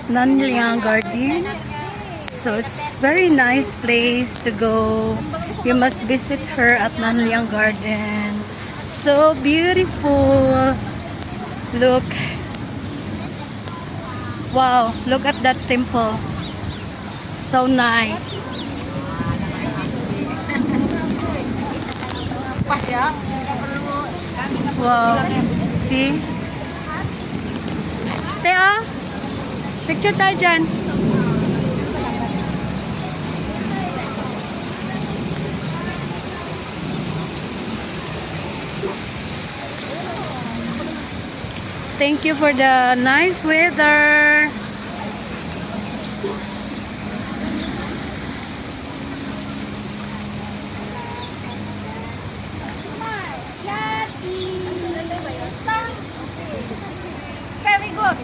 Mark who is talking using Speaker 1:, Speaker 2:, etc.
Speaker 1: Nanyang Garden. So it's very nice place to go. You must visit her at Nanyang Garden. So beautiful. Look. Wow, look at that temple. So nice. Wow. See? Teo, picture tayo dyan. Thank you for the nice weather.
Speaker 2: Very good.